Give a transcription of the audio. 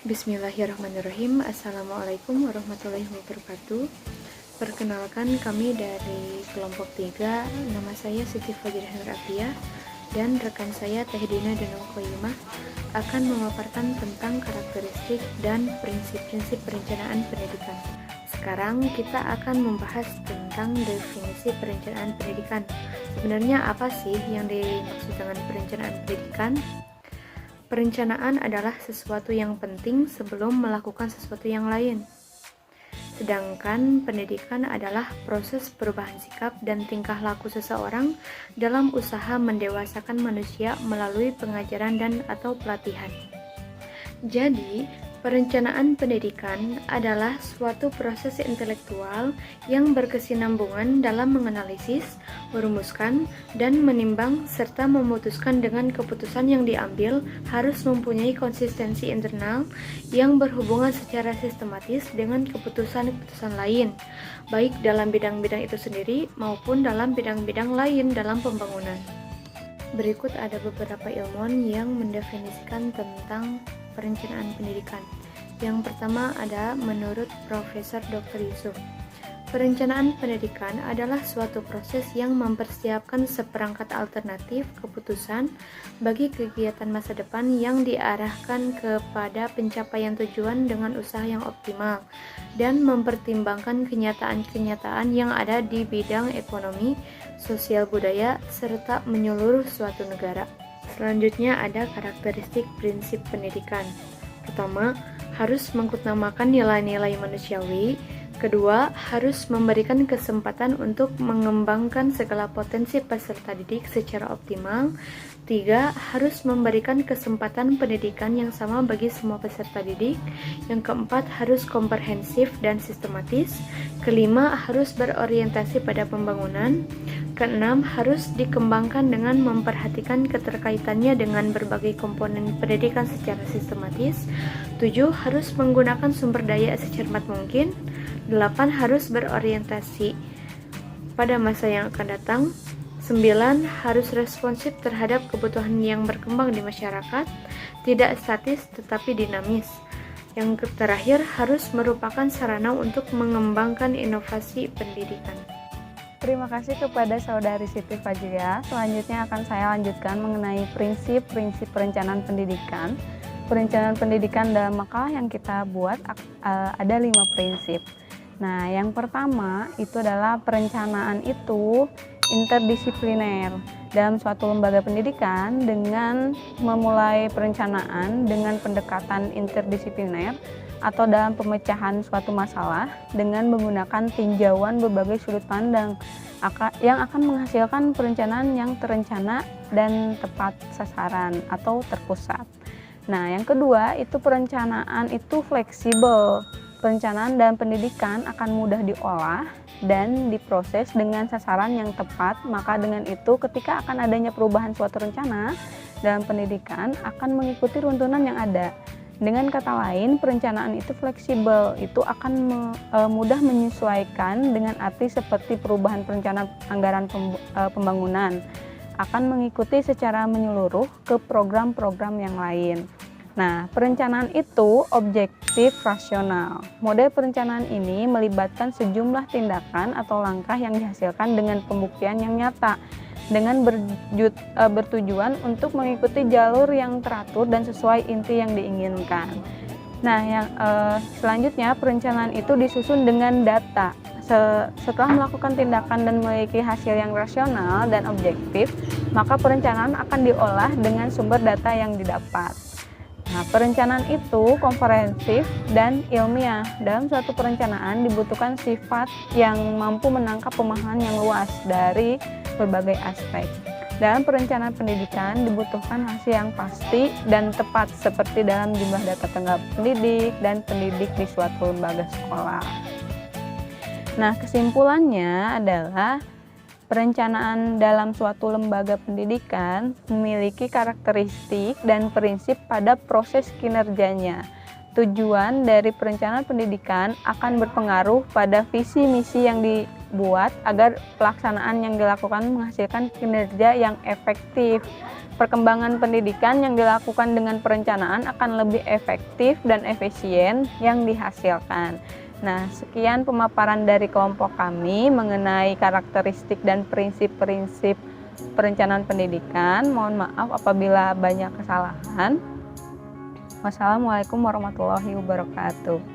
Bismillahirrahmanirrahim. Assalamualaikum warahmatullahi wabarakatuh. Perkenalkan, kami dari kelompok 3. Nama saya Siti Fajriah Nurafiyah dan rekan saya Teh Dina Danung Qoyimah akan memaparkan tentang karakteristik dan prinsip-prinsip perencanaan pendidikan. Sekarang kita akan membahas tentang definisi perencanaan pendidikan. Sebenarnya apa sih yang dimaksud dengan perencanaan pendidikan? Perencanaan adalah sesuatu yang penting sebelum melakukan sesuatu yang lain. Sedangkan pendidikan adalah proses perubahan sikap dan tingkah laku seseorang dalam usaha mendewasakan manusia melalui pengajaran dan atau pelatihan. Jadi, perencanaan pendidikan adalah suatu proses intelektual yang berkesinambungan dalam menganalisis, merumuskan, dan menimbang serta memutuskan dengan keputusan yang diambil harus mempunyai konsistensi internal yang berhubungan secara sistematis dengan keputusan-keputusan lain, baik dalam bidang-bidang itu sendiri maupun dalam bidang-bidang lain dalam pembangunan. Berikut ada beberapa ilmuwan yang mendefinisikan tentang perencanaan pendidikan. Yang pertama ada menurut Profesor Dr. Yusuf. Perencanaan pendidikan adalah suatu proses yang mempersiapkan seperangkat alternatif keputusan bagi kegiatan masa depan yang diarahkan kepada pencapaian tujuan dengan usaha yang optimal dan mempertimbangkan kenyataan-kenyataan yang ada di bidang ekonomi, sosial budaya, serta menyeluruh suatu negara. Selanjutnya ada karakteristik prinsip pendidikan. Pertama, harus mengutamakan nilai-nilai manusiawi. Kedua, harus memberikan kesempatan untuk mengembangkan segala potensi peserta didik secara optimal. Tiga, harus memberikan kesempatan pendidikan yang sama bagi semua peserta didik. Yang keempat, harus komprehensif dan sistematis. Kelima, harus berorientasi pada pembangunan. Keenam, harus dikembangkan dengan memperhatikan keterkaitannya dengan berbagai komponen pendidikan secara sistematis. 7. Harus menggunakan sumber daya secermat mungkin. 8. Harus berorientasi pada masa yang akan datang. 9. Harus responsif terhadap kebutuhan yang berkembang di masyarakat, tidak statis tetapi dinamis. Yang terakhir, harus merupakan sarana untuk mengembangkan inovasi pendidikan. Terima kasih kepada Saudari Siti Fajriah. Selanjutnya akan saya lanjutkan mengenai prinsip-prinsip perencanaan pendidikan. Perencanaan pendidikan dalam makalah yang kita buat ada 5 prinsip. Nah, yang pertama itu adalah perencanaan itu interdisipliner. Dalam suatu lembaga pendidikan dengan memulai perencanaan dengan pendekatan interdisipliner atau dalam pemecahan suatu masalah dengan menggunakan tinjauan berbagai sudut pandang yang akan menghasilkan perencanaan yang terencana dan tepat sasaran atau terpusat. Nah, yang kedua itu perencanaan itu fleksibel. Perencanaan dan pendidikan akan mudah diolah dan diproses dengan sasaran yang tepat, maka dengan itu ketika akan adanya perubahan suatu rencana dalam pendidikan akan mengikuti runtunan yang ada. Dengan kata lain, perencanaan itu fleksibel, itu akan mudah menyesuaikan dengan arti seperti perubahan perencanaan anggaran pembangunan, akan mengikuti secara menyeluruh ke program-program yang lain. Nah, perencanaan itu objektif rasional. Model perencanaan ini melibatkan sejumlah tindakan atau langkah yang dihasilkan dengan pembuktian yang nyata, dengan bertujuan untuk mengikuti jalur yang teratur dan sesuai inti yang diinginkan. Nah, yang selanjutnya perencanaan itu disusun dengan data. Setelah melakukan tindakan dan memiliki hasil yang rasional dan objektif, maka perencanaan akan diolah dengan sumber data yang didapat. Nah, perencanaan itu komprehensif dan ilmiah. Dalam suatu perencanaan dibutuhkan sifat yang mampu menangkap pemahaman yang luas dari berbagai aspek. Dalam perencanaan pendidikan dibutuhkan hasil yang pasti dan tepat seperti dalam jumlah data tenaga pendidik dan pendidik di suatu lembaga sekolah. Nah, kesimpulannya adalah perencanaan dalam suatu lembaga pendidikan memiliki karakteristik dan prinsip pada proses kinerjanya. Tujuan dari perencanaan pendidikan akan berpengaruh pada visi misi yang dibuat agar pelaksanaan yang dilakukan menghasilkan kinerja yang efektif. Perkembangan pendidikan yang dilakukan dengan perencanaan akan lebih efektif dan efisien yang dihasilkan. Nah, sekian pemaparan dari kelompok kami mengenai karakteristik dan prinsip-prinsip perencanaan pendidikan. Mohon maaf apabila banyak kesalahan. Wassalamualaikum warahmatullahi wabarakatuh.